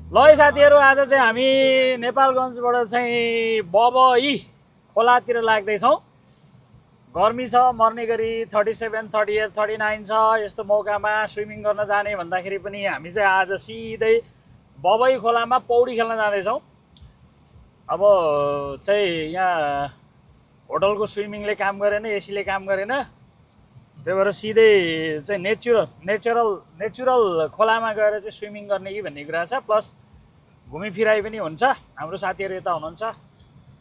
ल है साथीहरू, आज चाहिँ हामी नेपालगञ्जबाट चाहिँ बबई खोलातिर लाग्दैछौँ। गर्मी छ मर्ने गरी 37, 38, 39 छ। यस्तो मौकामा स्विमिङ गर्न जाने भन्दाखेरि पनि हामी चाहिँ आज सिधै बबई खोलामा पौडी खेल्न जाँदैछौँ। अब चाहिँ यहाँ होटलको स्विमिङले काम गरेन, एसीले काम गरेन, त्यही भएर सिधै चाहिँ नेचुरल खोलामा गएर चाहिँ स्विमिङ गर्ने कि भन्ने कुरा छ। प्लस घुमिफिराइ पनि हुन्छ। हाम्रो साथीहरू यता हुनुहुन्छ।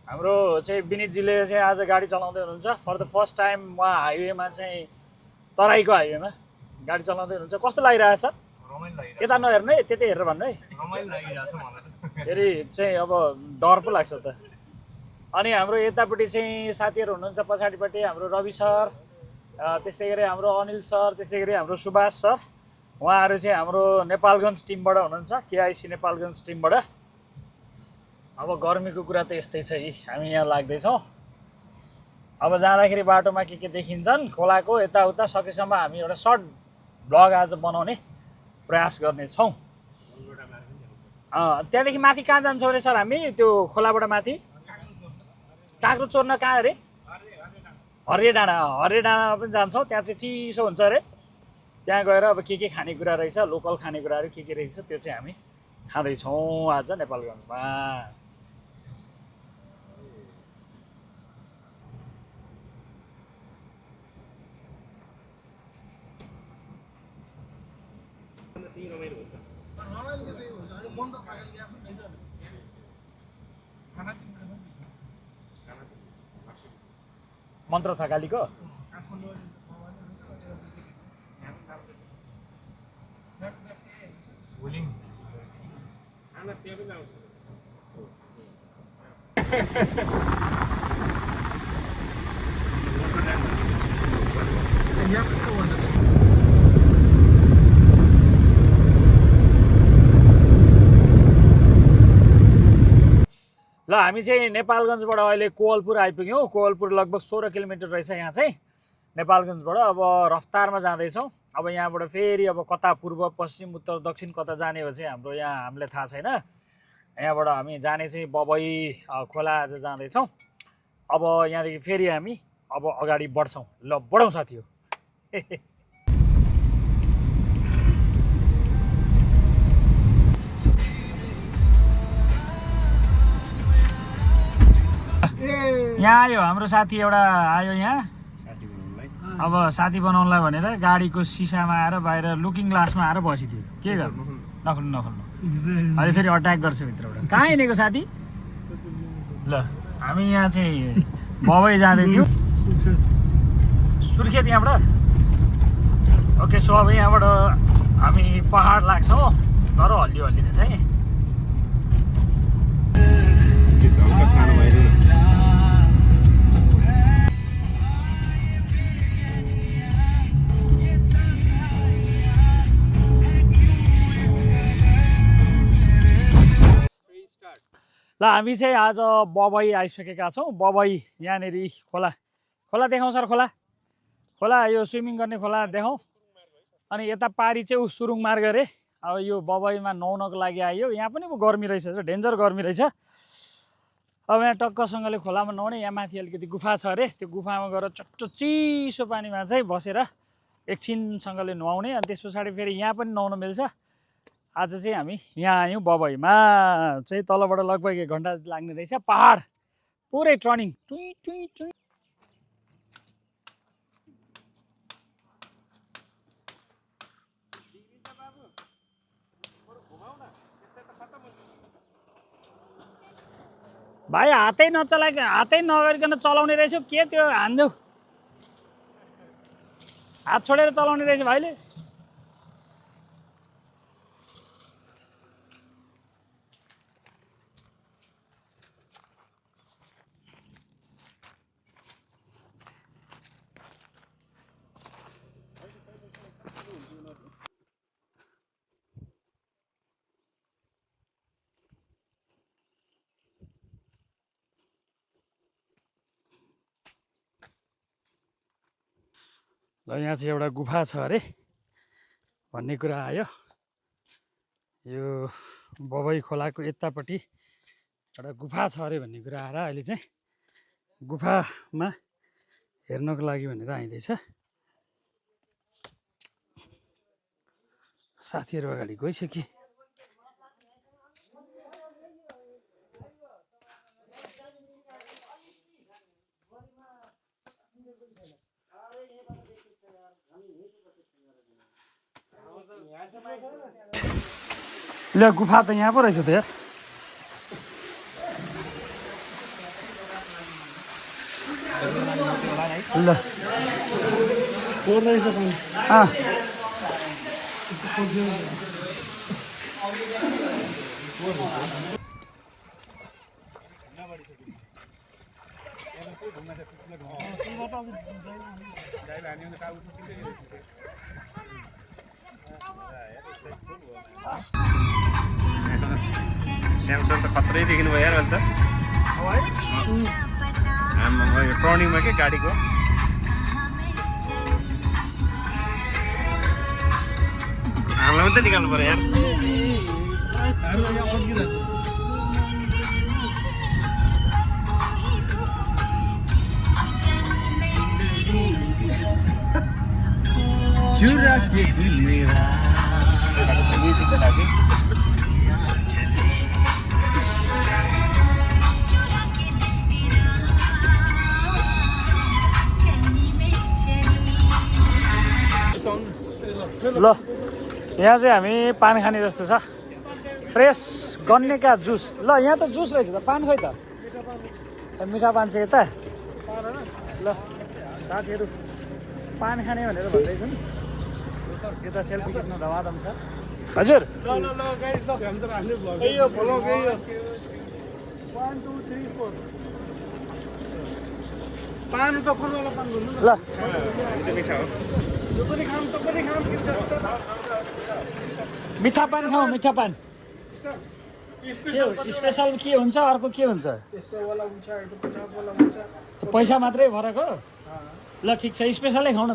हाम्रो चाहिँ विनितजीले चाहिँ आज गाडी चलाउँदै हुनुहुन्छ। फर द फर्स्ट टाइम उहाँ हाइवेमा चाहिँ तराईको हाइवेमा गाडी चलाउँदै हुनुहुन्छ। कस्तो लागिरहेछ? यता नहेर्नु है, त्यतै हेरेर भन्नु है। फेरि चाहिँ अब डर पो लाग्छ त। अनि हाम्रो यतापट्टि चाहिँ साथीहरू हुनुहुन्छ पछाडिपट्टि, हाम्रो रवि सर, त्यस्तै गरी हाम्रो अनिल सर, त्यस्तै गरी हाम्रो सुभाष सर। उहाँहरू चाहिँ हाम्रो नेपालगञ्ज टिमबाट हुनुहुन्छ, केआइसी नेपालगञ्ज टिमबाट। अब गर्मीको कुरा त यस्तै छ है, हामी यहाँ लाग्दैछौँ। अब जाँदाखेरि बाटोमा के देखिन्छन् खोलाको यताउता सकेसम्म हामी एउटा सर्ट भ्लग आज बनाउने प्रयास गर्नेछौँ। त्यहाँदेखि माथि कहाँ जान्छौँ अरे सर हामी? त्यो खोलाबाट माथि काँक्रो चोर्न कहाँ अरे? हरियो डाँडामा पनि जान्छौँ। त्यहाँ चाहिँ चिसो हुन्छ अरे। त्यहाँ गएर अब के खानेकुरा रहेछ, लोकल खानेकुराहरू के रहेछ, त्यो चाहिँ हामी खाँदैछौँ आज नेपालगञ्जमा। मन्त्र थकालीको ल हामी चाहिँ नेपालगञ्जबाट अहिले कोवलपुर आइपुग्यौँ। कोवलपुर लगभग 16 किलोमिटर रहेछ यहाँ चाहिँ नेपालगञ्जबाट। अब रफ्तारमा जाँदैछौँ। अब यहाँबाट फेरि अब कता पूर्व पश्चिम उत्तर दक्षिण कता जाने हो चाहिँ हाम्रो यहाँ हामीलाई थाहा छैन। यहाँबाट हामी जाने चाहिँ बबई खोला आज जाँदैछौँ। अब यहाँदेखि फेरि हामी अब अगाडि बढ्छौँ। ल बढौँ साथी हो। यहाँ आयो हाम्रो साथी एउटा आयो यहाँ। अब साथी बनाउनलाई भनेर गाडीको सिसामा आएर बाहिर लुकिङ ग्लासमा आएर बसिदियो। के गर्नु? नखोल्नु अहिले फेरि अट्याक गर्छ भित्रबाट। कहाँ हिँडेको साथी? ल हामी यहाँ चाहिँ बबई जाँदै थियौँ, सुर्खेत यहाँबाट। ओके, सो अब यहाँबाट हामी पहाड लाग्छौँ, तर हल्लियो नै छ है। ल हामी चाहिँ आज बबई आइसकेका छौँ। बबई यहाँनिर खोला देखाउँ सर? खोला यो स्विमिङ गर्ने खोला देखाउँ। अनि यता पारी चाहिँ सुरुङ मार्ग अरे। अब यो बबईमा नुहाउनको लागि आयो। यहाँ पनि गर्मी रहेछ, डेन्जर गर्मी रहेछ। अब यहाँ टक्कसँगले खोलामा नुहाउने। यहाँ माथि अलिकति गुफा छ अरे, त्यो गुफामा गएर चट्टो चिसो पानीमा चाहिँ बसेर एकछिनसँगले नुहाउने। अनि त्यस पछाडि फेरि यहाँ पनि नुहाउन मिल्छ। आज चाहिँ हामी यहाँ आयौँ बबईमा। चाहिँ तलबाट लगभग 1 घन्टा लाग्ने रहेछ। पहाड पुरै टर्निङ टुई टुई टुई। भाइ हातै नगरिकन चलाउने रहेछ के? त्यो हान्देऊ, हात छोडेर चलाउने रहेछ भाइले। ल यहाँ चाहिँ एउटा गुफा छ अरे भन्ने कुरा आयो। यो बबई खोलाको यतापट्टि एउटा गुफा छ अरे भन्ने कुरा आएर अहिले चाहिँ गुफामा हेर्नको लागि भनेर आइँदैछ। साथीहरू अगाडि गइसके। ल गुफा त यहाँ पो रहेछ त यार। ल स्यामसङ त खत्रै देखिनु भयो यार अहिले त। आम्मा यो टर्निङमा के गाडीको हामीलाई मात्रै निकाल्नु पर्यो यार। म्युजिकको लागि ल यहाँ चाहिँ हामी पान खाने जस्तो छ। फ्रेस गन्नेका जुस। ल यहाँ त जुस रहेछ त, पान खै त? मिठा पान चाहिँ यता। ल साथीहरू पान खाने भनेर भन्दैछन्। यता सेल्फी खिच्न धमाधम छ। हजुर पान त फुलवाला पान भन्नु न। ल यो पनि खाम त पनि खाम के छ मिठा पान खाऊ, मिठा पान। स्पेसल के हुन्छ, अर्को के हुन्छ? त्यसो वाला हुन्छ, 50 वाला हुन्छ। पैसा मात्रै फरक हो। ल ठिक छ, स्पेसलै खाऊ न।